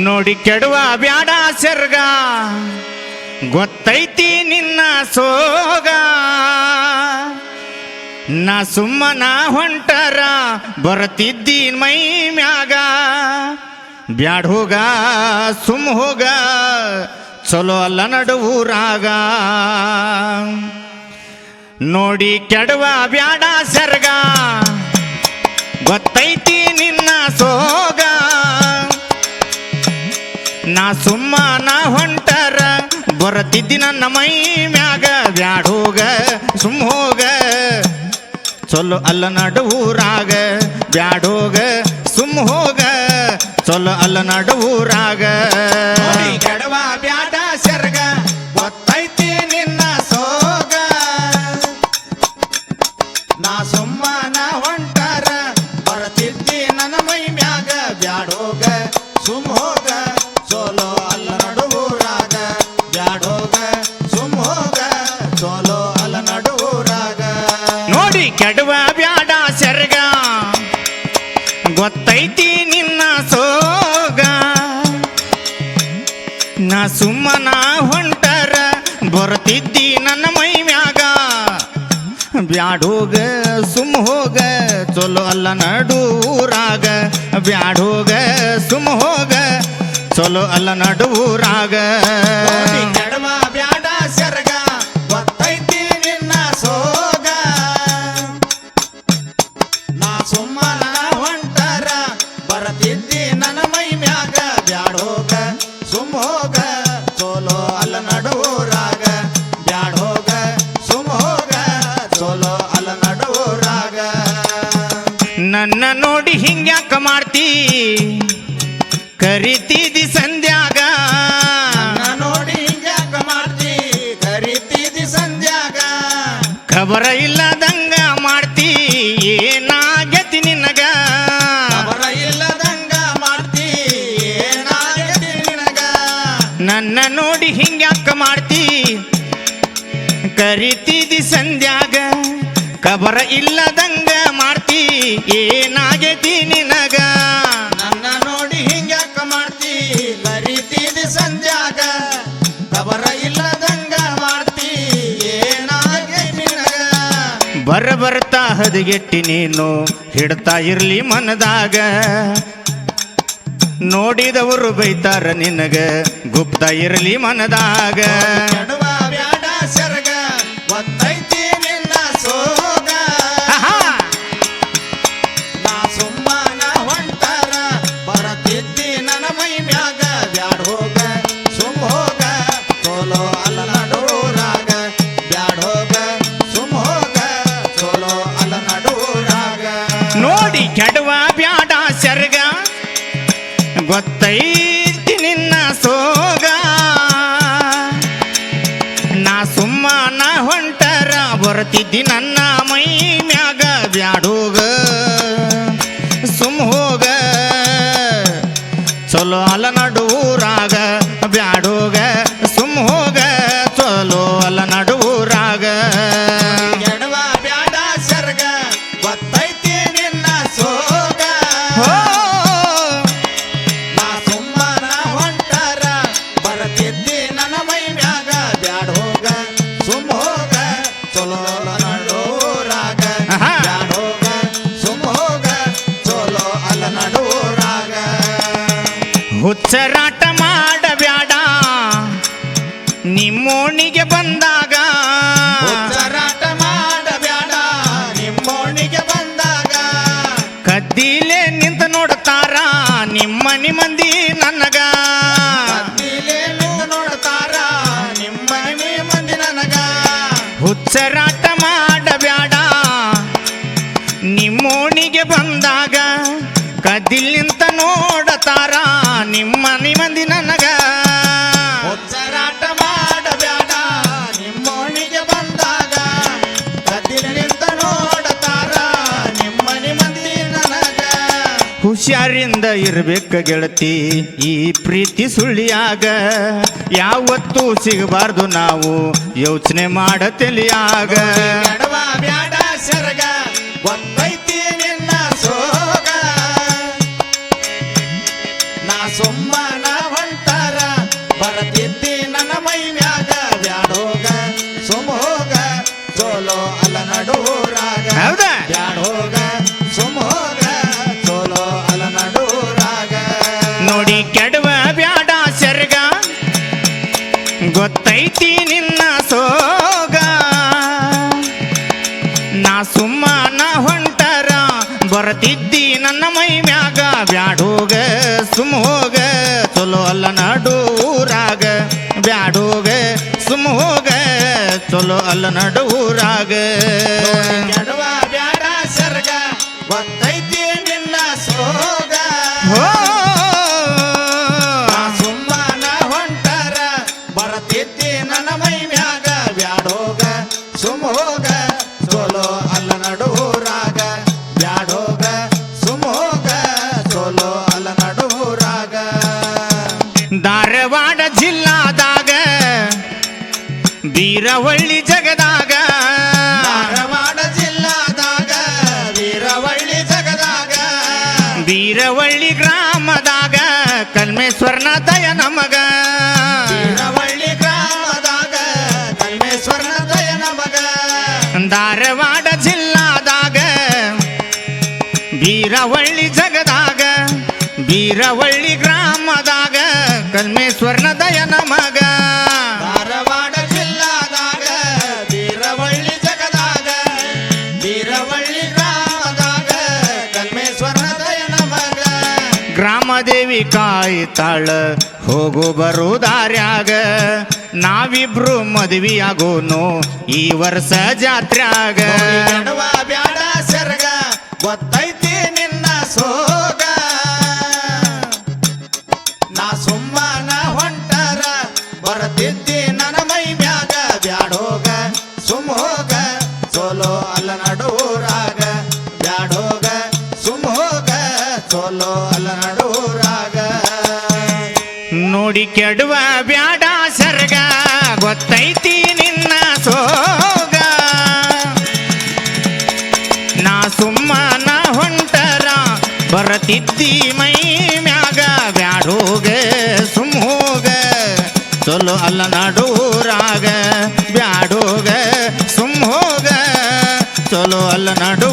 ನೋಡಿ ಕೆಡುವ ಬ್ಯಾಡ ಸರ್ಗ ಗೊತ್ತೈತಿ ನಿನ್ನ ಸೋಗ ನಾ ಸುಮ್ಮನ ಹೊಂಟರ ಬರತಿದ್ದೀನ್ ಮೈ ಮ್ಯಾಗ ಬ್ಯಾಡ ಹೋಗ ಸುಮ್ ಹೋಗ ಚಲೋ ಅಲ್ಲ ನಡುವೂರಾಗ ನೋಡಿ ಕೆಡುವ ಬ್ಯಾಡ ಸರ್ಗ ಗೊತ್ತೈತಿ ನಿನ್ನ ಸೋಗ ನಾ ಸುಮ್ಮನ ಹೊಂಟರ ಬರತಿದ್ದಿ ನನ್ನ ಮೈ ಮ್ಯಾಗ ಬ್ಯಾಡ ಹೋಗ ಸುಮ್ ಹೋಗ ಚಲೋ ಅಲ್ಲ ನಡುವೂರಾಗ ಬ್ಯಾಡ ಹೋಗ ಸುಮ್ ಹೋಗ ಚಲೋ ಅಲ್ಲ ನಡುವೂರಾಗ ಕೆಡವ ಬ್ಯಾಡ ಸರ್ಗ ಗೊತ್ತೈತಿ ನಿನ್ನ ಸೋಗ ನಾ ಸುಮ್ಮನ ಹೊಂಟರ ಬರತಿದ್ದಿ ನನ್ನ ಮೈ ಮ್ಯಾಗ ಬ್ಯಾಡ ಹೋಗ ಸುಮ್ ಹೋಗ ಚಲೋ ಅಲ್ಲ ನಡುವೂರಾಗ ಬ್ಯಾಡ ಹೋಗ ಸುಮ್ ಹೋಗ ಚಲೋ ಅಲ್ಲ ನಡುವೂರಾಗ ನೋಡಿ ಕೆಡುವ ಬ್ಯಾಡ ಸರ್ಗ ಗೊತ್ತೈತಿ ನಿನ್ನ ಸೋಗ ನಾ ಸುಮ್ಮನ ಹೊಂಟರ ಬರತಿದ್ದಿ ನನ್ನ ಮೈ ಮ್ಯಾಗ ಬ್ಯಾಡ ಹೋಗ ಸುಮ್ ಹೋಗ ಚಲೋ ಅಲ್ಲ ನಡುವೂರಾಗ ಬ್ಯಾಡ ಹೋಗ ಸುಮ್ ಹೋಗ ಚಲೋ ಅಲ್ಲ ನಡುವೂರಾಗ ಕೆಡವ ಬ್ಯಾಡ ಸರ್ಗ ಗೊತ್ತೈತಿ ನಿನ್ನ ಸೋಗ ನಾ ಸುಮ್ಮನ ಹೊಂಟರ ಬರತಿದ್ದಿ ನನ್ನ ಮೈ ಮ್ಯಾಗ ಬ್ಯಾಡ ಹೋಗ ಸುಮ್ ಹೋಗ ಚಲೋ ಅಲ್ಲ ನಡುವೂರಾಗ ಬ್ಯಾಡ ಹೋಗ ಸುಮ್ ಹೋಗ ಚಲೋ ಅಲ್ಲ ನಡುವೂರಾಗ ನನ್ನ ನೋಡಿ ಹಿಂಗ್ಯಾಕ ಮಾಡ್ತಿ ಕರಿತಿದಿ ಸಂಧ್ಯಾಗ ನಾ ನೋಡಿ ಹಿಂಗ್ಯಾಕ ಮಾಡ್ತಿ ಕರಿತಿದಿ ಸಂಧ್ಯಾಗ ಖಬರ ಇಲ್ಲದಂಗ ಮಾಡ್ತಿ ಏನಾಗತಿ ನಿನಗ ಅವರ ಇಲ್ಲದಂಗ ಮಾಡ್ತಿ ಏನಾಗತಿ ನಿನಗ ನನ್ನ ನೋಡಿ ಹಿಂಗ್ಯಾಕ ಮಾಡ್ತಿ ಕರಿತಿದಿ ಸಂಧ್ಯಾಗ ಖಬರ ಇಲ್ಲದಂಗ ಮಾಡ್ತಿ ಏನಾಗತಿ ನಿನಗ ನನ್ನ ನೋಡಿ ಹಿಂಗ್ಯಾಕ ಮಾಡ್ತಿ ಕರಿತಿದಿ ಸಂಧ್ಯಾಗ ಅವರ ಇಲ್ಲದಂಗ ಮಾಡ್ತಿ ಏನಾಗತಿ ನಿನಗ ಬರ್ತಾ ಹದಗೆಟ್ಟಿ ನೀನು ಹಿಡ್ತಾ ಇರ್ಲಿ ಮನದಾಗ ನೋಡಿದವರು ಬೈತಾರ ನಿನಗ ಗುಪ್ತ ಇರ್ಲಿ ಮನದಾಗ ಕೆಡವ ಬ್ಯಾಡ ಸರ್ಗ ಗೊತ್ತೈತಿ ನಿನ್ನ ಸೋಗ ಆಹಾ! ನಾ ಸುಮ್ಮನ ಹೊಂಟರ ಬರತಿದ್ದಿ ನನ್ನ ಮೈ ಮ್ಯಾಗ ಬ್ಯಾಡ ಹೋಗ ಸುಮ್ ಹೋಗ ಚಲೋ ಅಲ್ಲ ನಡುವೂರಾಗ ಬ್ಯಾಡ ಹೋಗ ಸುಮ್ ಹೋಗ ಚಲೋ ಅಲ್ಲ ನಡುವೂರಾಗ ನೋಡಿ ಕೆಡುವ ಬ್ಯಾಡ ಸರ್ಗ ಗೊತ್ತೈತಿ ನಿನ್ನ ಸೋಗ ನಾ ಸುಮ್ಮನ ಹೊಂಟರ ಬರತಿದ್ದಿ ನನ್ನ ಮೈ ಮ್ಯಾಗ ಬ್ಯಾಡ ಹೋಗ ಸುಮ್ ಹೋಗ ಚಲೋ ಅಲ್ಲ ನಡುವೂರಾಗ ಬ್ಯಾಡ ಹೋಗ ಸುಮ್ ಹೋಗ ಚಲೋ ಅಲ್ಲ ನಡುವೂರಾಗ ಕೆಡವ ಬ್ಯಾಡ ಸರ್ಗ ಗೊತ್ತೈತಿ ನಿನ್ನ ಸೋಗ ಹೋ ನಾ ಸುಮ್ಮನ ಹೊಂಟರ ಬರತಿದ್ದಿ ನನ್ನ ಮೈ ಮ್ಯಾಗ ಬ್ಯಾಡ ಹೋಗ ಸುಮ್ ಹೋಗ ಚಲೋ ನಡುವೂರಾಗ ಆಹಾ. ಬ್ಯಾಡ ಹೋಗ ಸುಮ್ ಹೋಗ ಚಲೋ ಅಲ್ಲ ನಡುವೂರಾಗ ಹುಚ್ಚರಾಟ ಮಾಡಬ್ಯಾಡ ನಿಮ್ಮೋಣಿಗೆ ಬಂದಾಗ ಹುಚ್ಚರಾಟ ಮಾಡಬ್ಯಾಡ ನಿಮ್ಮೋಣಿಗೆ ಬಂದಾಗ ಕದ್ದಿಲೆ ನಿಂತ ನೋಡ್ತಾರ ನಿಮ್ಮನಿ ಮಂದಿ ನನಗ ಕತ್ತಿಲೆ ನಿಂತು ನೋಡ್ತಾರ ನಿಮ್ಮ ಮನೆ ಮಂದಿ ನನಗ ಹುಚ್ಚರಾಟ ಮಾಡಬ್ಯಾಡ ನಿಮ್ಮೋಣಿಗೆ ಬಂದಾಗ ಕದ್ದಿಲ್ ನಿಂತ ನೋಡತಾರ ನಿಮ್ಮನಿ ಮಂದಿ ನನಗ ಹುಚ್ಚರಾಟ ಮಾಡಬ್ಯಾಡ ನಿಮ್ಮೋಣಿಗೆ ಬಂದಾಗ ಕತ್ತಿಲೆ ನಿಂತು ನೋಡ್ತಾರ ನಿಮ್ಮ ಮನೆ ಮಂದಿ ನನಗ ಹುಷಾರಿಂದ ಇರ್ಬೇಕ ಗೆಳತಿ ಈ ಪ್ರೀತಿ ಸುಳ್ಳಿಯಾಗ ಯಾವತ್ತೂ ಸಿಗಬಾರ್ದು ನಾವು ಯೋಚನೆ ಮಾಡ ತಲಿಯಾಗ ಕೆಡವ ಬ್ಯಾಡ ಸರ್ಗ ಗೊತ್ತೈತಿ ನಿನ್ನ ಸೋಗ ನಾ ಸುಮ್ಮನ ಕೆಡವ ಬ್ಯಾಡ ಸರ್ಗ ಗೊತ್ತೈತಿ ನಿನ್ನ ಸೋಗ ನಾ ಸುಮ್ಮನ ಹೊಂಟರ ಬರತಿದ್ದಿ ನನ್ನ ಮೈ ಮ್ಯಾಗ ಬ್ಯಾಡೋಗ ಸುಮ್ ಹೋಗ ಚಲೋ ಅಲ್ಲ ನಡೂರಾಗ ಬ್ಯಾಡೋಗ ಸುಮ್ ಹೋಗ ಚಲೋ ಅಲ್ಲ ನಡೂರಾಗ ಕೆಡವ ಬ್ಯಾಡ ಸರ್ಗ ಗೊತ್ತೈತಿ ನಿನ್ನ ಸೋಗ ಹೋ ನಾ ಸುಮ್ಮನ ಹೊಂಟರ ಬರತಿದ್ದಿ ನನ್ನ ಮೈ ಮ್ಯಾಗ ಬ್ಯಾಡೋಗ ಸುಮ್ ಹೋಗ ಚಲೋ ಅಲ್ಲ ನಡೂರಾಗ ಬ್ಯಾಡೋಗ ಸುಮ್ ಹೋಗ ಚಲೋ ಅಲ್ಲ ನಡೂರಾಗ ಧಾರವಾಡ ಜಿಲ್ಲಾದಾಗ ಬೀರವಳ್ಳಿ ಜಗದಾಗ ಧಾರವಾಡ ಜಿಲ್ಲಾದಾಗ ವೀರವಳ್ಳಿ ಜಗದಾಗ ಬೀರವಳ್ಳಿ ಗ್ರಾಮದಾಗ ಕಲ್ಮೇಶ್ವರನ ದಯ ನಮಗ ವೀರವಳ್ಳಿ ಗ್ರಾಮದಾಗ ಕಲ್ಮೇಶ್ವರನ ದಯ ನಮಗ ಧಾರವಾಡ ಜಿಲ್ಲಾದಾಗ ಬೀರವಳ್ಳಿ ಜಗದಾಗ ಬೀರವಳ್ಳಿ ಗ್ರಾಮದಾಗ ಕಲ್ಮೇಶ್ವರನ ದಯ ನಮಗ ಧಾರವಾಡ ಜಿಲ್ಲಾದಾಗ ವೀರವಳ್ಳಿ ಜಗದಾಗ ವೀರವಳ್ಳಿ ಗ್ರಾಮದಾಗ ಕಲ್ಮೇಶ್ವರನ ದಯ ನಮಗ ಗ್ರಾಮದೇವಿ ಕಾಯ್ತಾಳ ಹೋಗು ಬರು ದಾರ್ಯಾಗ ನಾವಿಬ್ರು ಮದುವೆಯಾಗೋನು ಈ ವರ್ಷ ಜಾತ್ರ್ಯಾಗ ಕೆಡವ ಬ್ಯಾಡ ಸರ್ಗ ಗೊತ್ತೈತಿ ನಿನ್ನ ಸೋಗ ನಾ ಸುಮ್ಮನ ಹೊಂಟರ ಬರತಿದ್ದಿ ನನ್ನ ಮೈ ಮ್ಯಾಗ ಬ್ಯಾಡೋಗ ಸುಮ್ ಹೋಗ ಚಲೋ ಅಲ್ಲ ನಡೂರಾಗ ಬ್ಯಾಡೋಗ ಸುಮ್ ಹೋಗ ಚಲೋ ಅಲ್ಲ ನಡೂರಾಗ ನೋಡಿ ಕೆಡುವ ಬ್ಯಾಡ ಸರ್ಗ ಗೊತ್ತೈತಿ ನಿನ್ನ ಸೋಗ ನಾ ಸುಮ್ಮನ ಹೊಂಟರ ಬರತಿದ್ದಿ ಮೈ ಮ್ಯಾಗ ಬ್ಯಾಡೋಗ ಸುಮ್ ಹೋಗ ಚಲೋ ಅಲ್ಲ ನಡೂರಾಗ ಬ್ಯಾಡೋಗ ಸುಮ್ ಹೋಗ ಚಲೋ ಅಲ್ಲ ನಡು